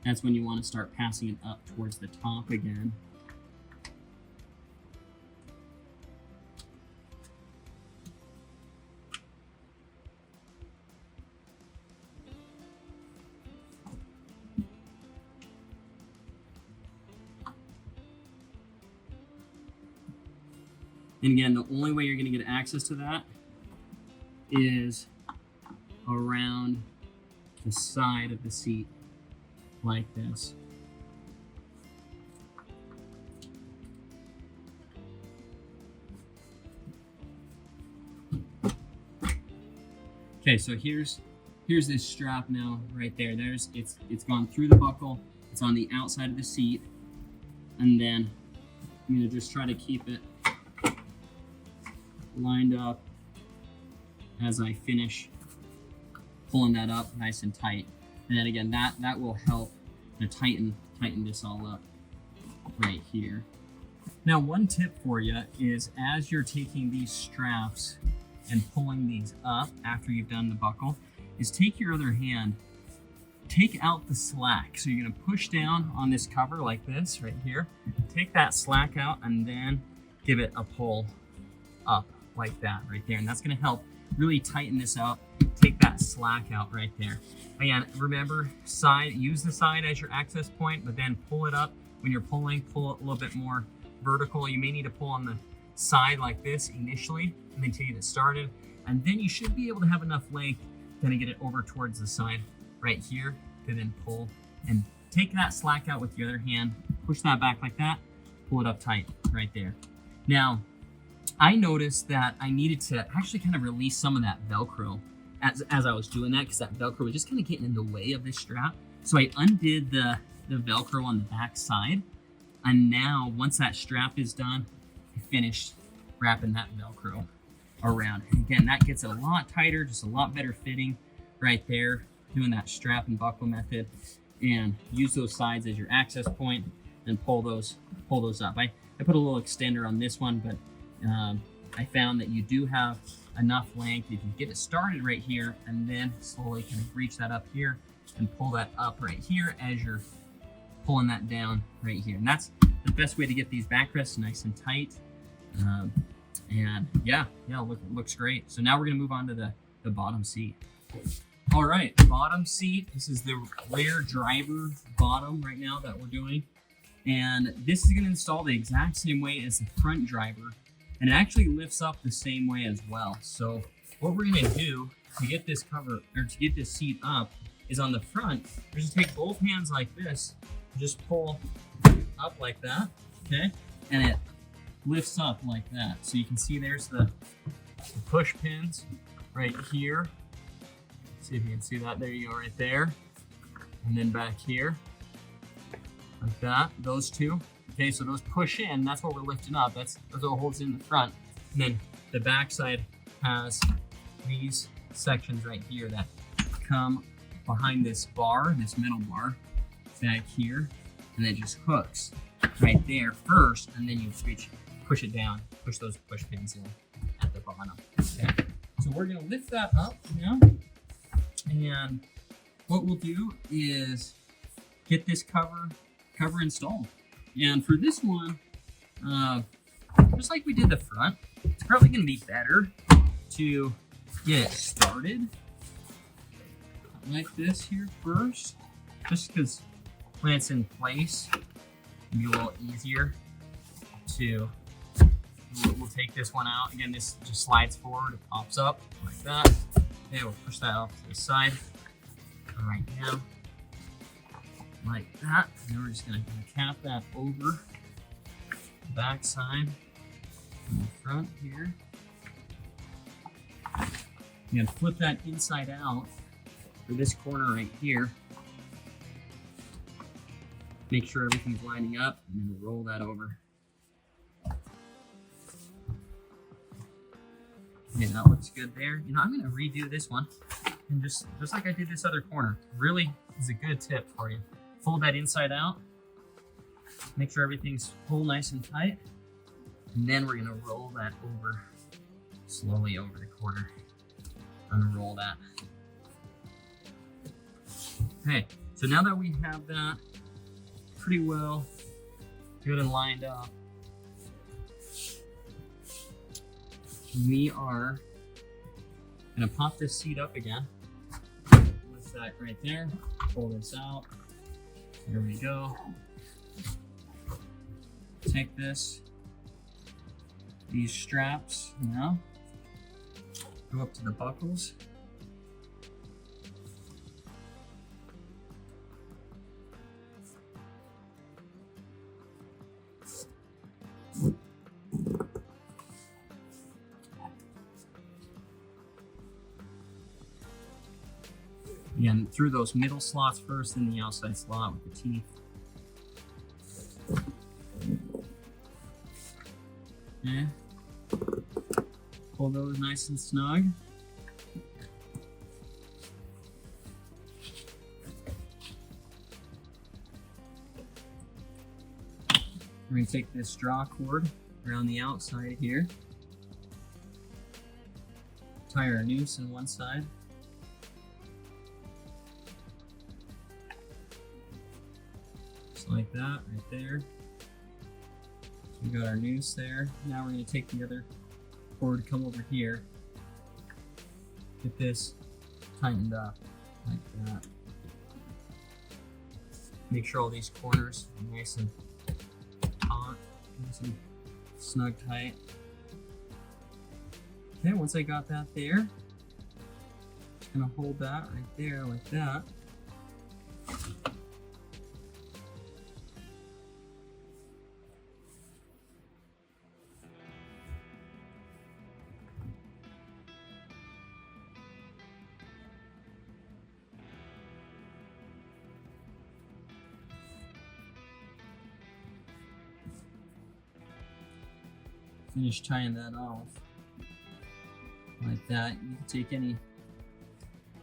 that's when you want to start passing it up towards the top again. And again, the only way you're going to get access to that is around the side of the seat like this. Okay, so here's this strap now right there. It's gone through the buckle. It's on the outside of the seat, and then I'm gonna just try to keep it lined up as I finish pulling that up nice and tight. And then again, that will help to tighten this all up right here. Now, one tip for you is as you're taking these straps and pulling these up after you've done the buckle, is take your other hand, take out the slack. So you're gonna push down on this cover like this right here, take that slack out, and then give it a pull up like that right there. And that's gonna help really tighten this up, take that slack out right there. Again, remember, use the side as your access point, but then pull it up. When you're pulling, pull it a little bit more vertical. You may need to pull on the side like this initially, and then till you get started. And then you should be able to have enough length to get it over towards the side right here to then pull and take that slack out with your other hand, push that back like that, pull it up tight right there. Now, I noticed that I needed to actually kind of release some of that Velcro as I was doing that, because that Velcro was just kind of getting in the way of this strap. So I undid the Velcro on the back side. And now once that strap is done, I finished wrapping that Velcro around. And again, that gets it a lot tighter, just a lot better fitting right there, doing that strap and buckle method. And use those sides as your access point and pull those up. I put a little extender on this one, but I found that you do have enough length. You can get it started right here and then slowly kind of reach that up here and pull that up right here as you're pulling that down right here. And that's the best way to get these backrests nice and tight. And yeah, looks great. So now we're gonna move on to the bottom seat. All right, bottom seat. This is the rear driver bottom right now that we're doing. And this is going to install the exact same way as the front driver, and it actually lifts up the same way as well. So what we're going to do to get this cover, or to get this seat up, is on the front, we're just take both hands like this, just pull up like that, okay? And it lifts up like that. So you can see there's the push pins right here. See if you can see that. There you go, right there. And then back here, like that, those two. Okay, so those push in, that's what we're lifting up. That's what holds in the front. And then the back side has these sections right here that come behind this bar, this middle bar, back here, and it just hooks right there first, and then you push it down, push those push pins in at the bottom. Okay, so we're gonna lift that up now, and what we'll do is get this cover installed. And for this one, just like we did the front, it's probably gonna be better to get it started like this here first, just because when it's in place, it'll be a little easier to, we'll take this one out. Again, this just slides forward, it pops up like that. Okay, we'll push that off to the side right now, like that. And then we're just gonna cap that over the back side and the front here. You're gonna flip that inside out for this corner right here. Make sure everything's lining up, and then roll that over. Okay, that looks good there. You know, I'm gonna redo this one, and just like I did this other corner. Really is a good tip for you. Fold that inside out. Make sure everything's pulled nice and tight, and then we're gonna roll that over slowly over the corner. Unroll that. Okay, so now that we have that pretty well good and lined up, we are gonna pop this seat up again. Lift that right there, pull this out. There we go. Take these straps now, go up to the buckles. Again, through those middle slots first, then the outside slot with the teeth. Okay. Pull those nice and snug. We're going to take this straw cord around the outside here. Tie our noose on one side. Just like that, right there. So we got our noose there. Now we're going to take the other cord, come over here. Get this tightened up like that. Make sure all these corners are nice and taut, nice and snug tight. Okay, once I got that there, just gonna hold that right there like that. Finish tying that off like that. You can take any,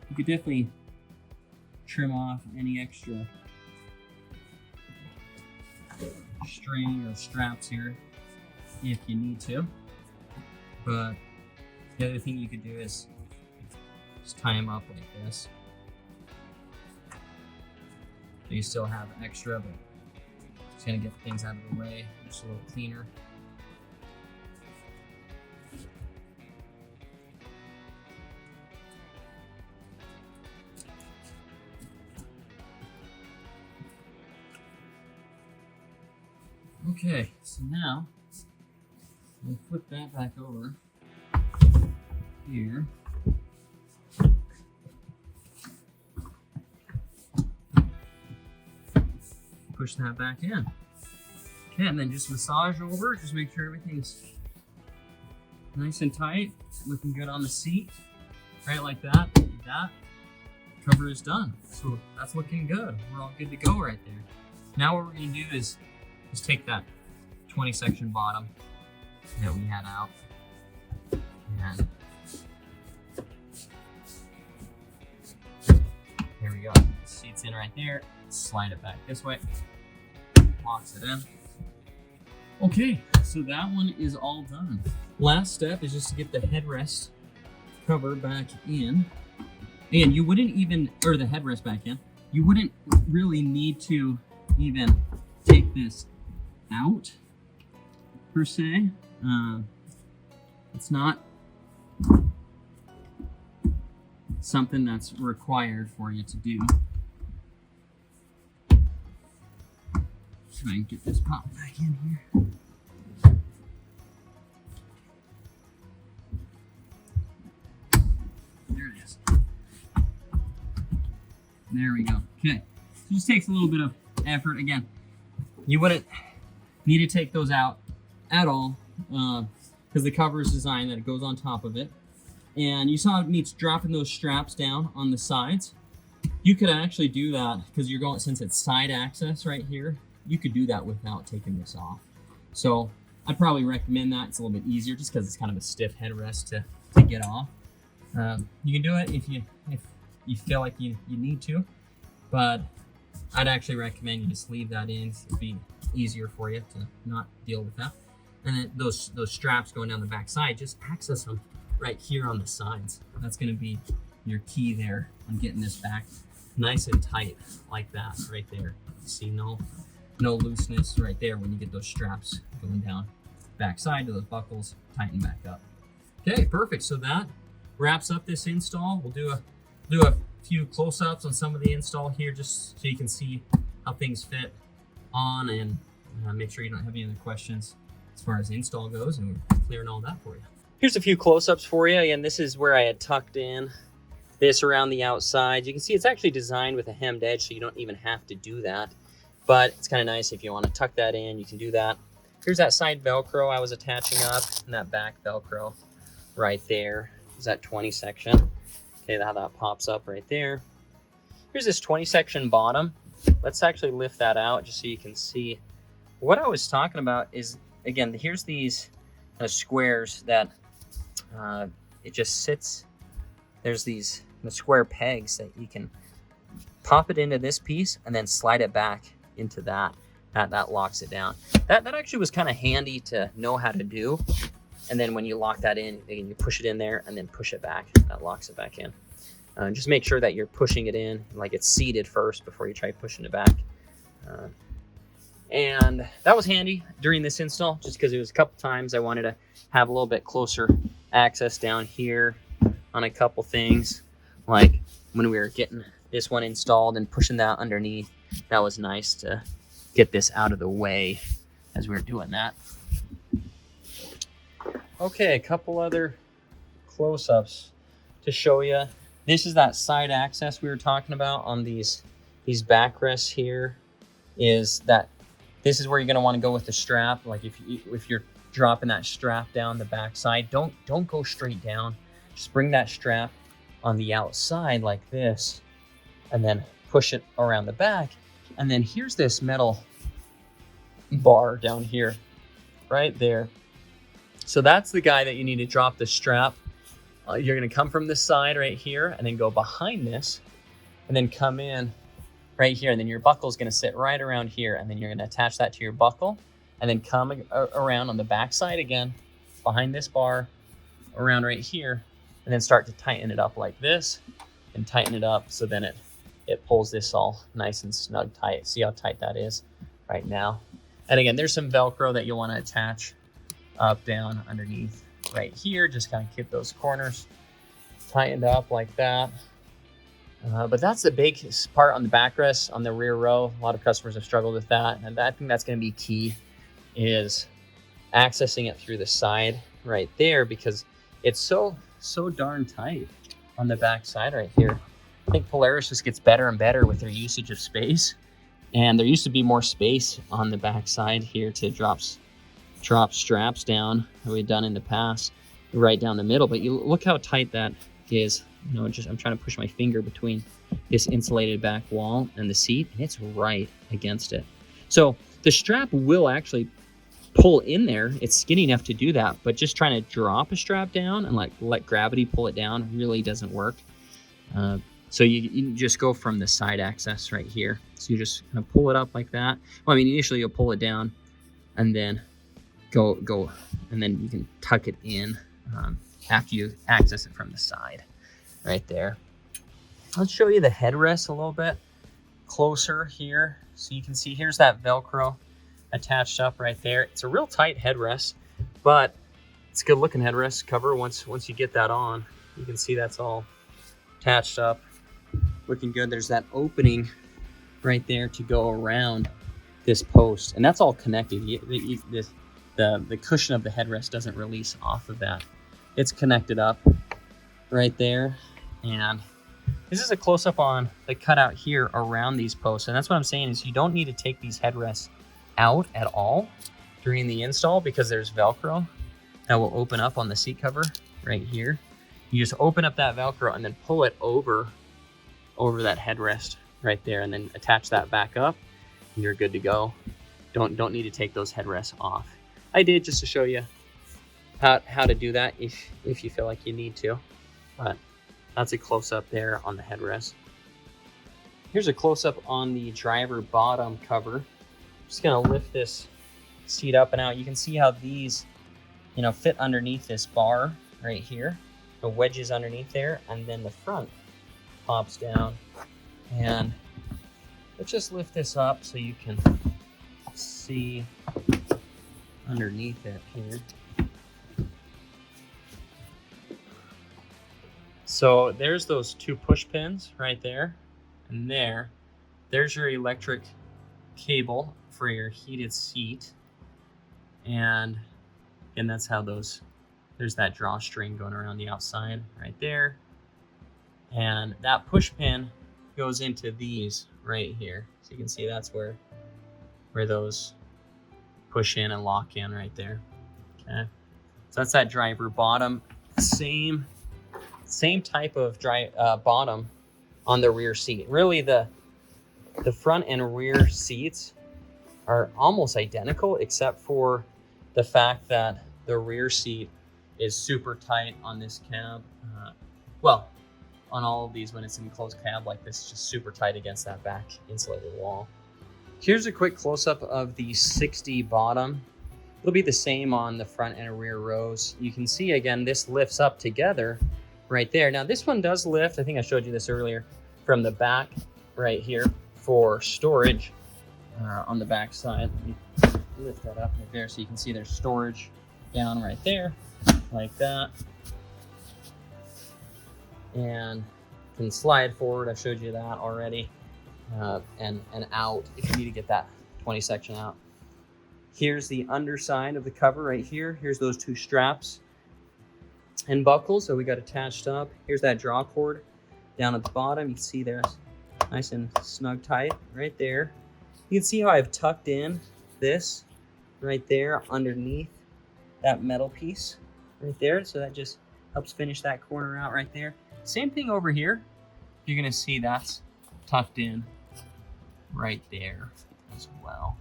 you could definitely trim off any extra string or straps here if you need to. But the other thing you could do is just tie them up like this. So you still have extra, but it's gonna get things out of the way just a little cleaner. Okay, so now we'll flip that back over here. Push that back in. Okay, and then just massage over, just make sure everything's nice and tight, looking good on the seat, right like that. That cover is done. So that's looking good. We're all good to go right there. Now what we're gonna do is just take that 20 section bottom that we had out and there we go. Seat's in right there. Slide it back this way. Locks it in. Okay, so that one is all done. Last step is just to get the headrest cover back in. And you wouldn't even, or the headrest back in, you wouldn't really need to even take this out, per se. It's not something that's required for you to do. Try and get this popped back in here. There it is. There we go. Okay. So it just takes a little bit of effort. Again, you wouldn't need to take those out at all because the cover is designed that it goes on top of it. And you saw me dropping those straps down on the sides. You could actually do that because you're going, since it's side access right here, you could do that without taking this off. So I'd probably recommend that. It's a little bit easier just because it's kind of a stiff headrest to get off. You can do it if you feel like you need to, but I'd actually recommend you just leave that in. It'd be easier for you to not deal with that. And then those straps going down the back side, just access them right here on the sides. That's going to be your key there on getting this back nice and tight like that right there. See, no looseness right there when you get those straps going down back side to those buckles, tighten back up. Okay, perfect. So that wraps up this install. We'll do a few close-ups on some of the install here just so you can see how things fit on, and make sure you don't have any other questions as far as install goes, and we're clearing all that for you. Here's a few close-ups for you. Again, this is where I had tucked in this around the outside. You can see it's actually designed with a hemmed edge, so you don't even have to do that. But it's kind of nice if you want to tuck that in, you can do that. Here's that side Velcro I was attaching up, and that back Velcro right there. Is that 20 section. Okay, how that pops up right there. Here's this 20 section bottom. Let's actually lift that out just so you can see. What I was talking about is, again, here's these squares that it just sits. There's these square pegs that you can pop it into this piece and then slide it back into that. That locks it down. That actually was kind of handy to know how to do. And then when you lock that in, again, you push it in there and then push it back. That locks it back in. Just make sure that you're pushing it in, like it's seated first before you try pushing it back. And that was handy during this install, just because it was a couple times I wanted to have a little bit closer access down here on a couple things. Like when we were getting this one installed and pushing that underneath, that was nice to get this out of the way as we were doing that. Okay, a couple other close-ups to show you. This is that side access we were talking about on these backrests here. Is that this is where you're going to want to go with the strap. Like if you're dropping that strap down the back side, don't go straight down. Just bring that strap on the outside like this, and then push it around the back. And then here's this metal bar down here, right there. So that's the guy that you need to drop the strap. You're going to come from this side right here and then go behind this and then come in right here. And then your buckle is going to sit right around here. And then you're going to attach that to your buckle and then come around on the back side again, behind this bar, around right here, and then start to tighten it up like this and tighten it up so then it pulls this all nice and snug tight. See how tight that is right now. And again, there's some Velcro that you'll want to attach up, down, underneath right here. Just kind of keep those corners tightened up like that. But that's the big part on the backrest on the rear row. A lot of customers have struggled with that, and I think that's going to be key is accessing it through the side right there, because it's so darn tight on the back side right here. I think Polaris just gets better and better with their usage of space. And there used to be more space on the back side here to drop straps down that we've done in the past, right down the middle. But you look how tight that is. You know, I'm trying to push my finger between this insulated back wall and the seat, and it's right against it. So the strap will actually pull in there. It's skinny enough to do that, but just trying to drop a strap down and let gravity pull it down really doesn't work. So you just go from the side access right here. So you just kind of pull it up like that. Well, I mean, initially you'll pull it down and then go, and then you can tuck it in after you access it from the side right there. Let's show you the headrest a little bit closer here. So you can see here's that Velcro attached up right there. It's a real tight headrest, but it's a good looking headrest cover. Once you get that on, you can see that's all attached up, looking good. There's that opening right there to go around this post, and that's all connected. The cushion of the headrest doesn't release off of that. It's connected up right there, and this is a close-up on the cutout here around these posts. And that's what I'm saying is you don't need to take these headrests out at all during the install, because there's Velcro that will open up on the seat cover right here. You just open up that Velcro and then pull it over that headrest right there, and then attach that back up, and you're good to go. Don't need to take those headrests off. I did just to show you how to do that if you feel like you need to, but that's a close-up there on the headrest. Here's a close-up on the driver bottom cover. Just gonna lift this seat up and out. You can see how these, fit underneath this bar right here. The wedges underneath there, and then the front pops down. And let's just lift this up so you can see underneath it here. So there's those two push pins right there, and there's your electric cable for your heated seat, and that's how there's that drawstring going around the outside right there, and that push pin goes into these right here. So you can see that's where those push in and lock in right there. Okay, so that's that driver bottom. Same type of bottom on the rear seat. Really, the front and rear seats are almost identical, except for the fact that the rear seat is super tight on this cab. Well, on all of these, when it's in closed cab like this, it's just super tight against that back insulated wall. Here's a quick close-up of the 60 bottom. It'll be the same on the front and rear rows. You can see, again, this lifts up together right there. Now, this one does lift. I think I showed you this earlier, from the back right here for storage on the back side. Let me lift that up right there so you can see there's storage down right there, like that. And can slide forward. I showed you that already. And out if you need to get that 20 section out. Here's the underside of the cover right here. Here's those two straps and buckles that we got attached up. Here's that draw cord down at the bottom. You can see there's nice and snug tight right there. You can see how I've tucked in this right there underneath that metal piece right there. So that just helps finish that corner out right there. Same thing over here. You're gonna see that's tucked in right there as well.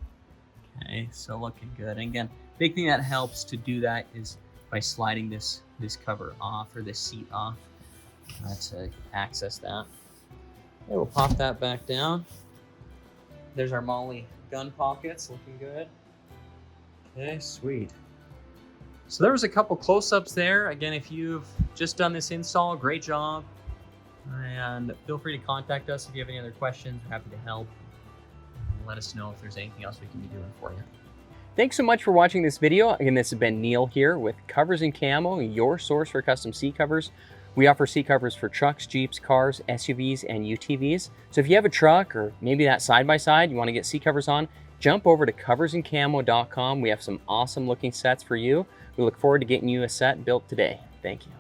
Okay, so looking good. And again, big thing that helps to do that is by sliding this cover off, or this seat off, to access that. Okay, we'll pop that back down. There's our Molly gun pockets, looking good. Okay, sweet. So there was a couple close-ups there. Again, if you've just done this install, great job. And feel free to contact us if you have any other questions. We're happy to help. Let us know if there's anything else we can be doing for you. Thanks so much for watching this video. Again, this has been Neil here with Covers and Camo, your source for custom seat covers. We offer seat covers for trucks, Jeeps, cars, SUVs, and UTVs. So if you have a truck or maybe that side-by-side you want to get seat covers on, jump over to coversandcamo.com. We have some awesome looking sets for you. We look forward to getting you a set built today. Thank you.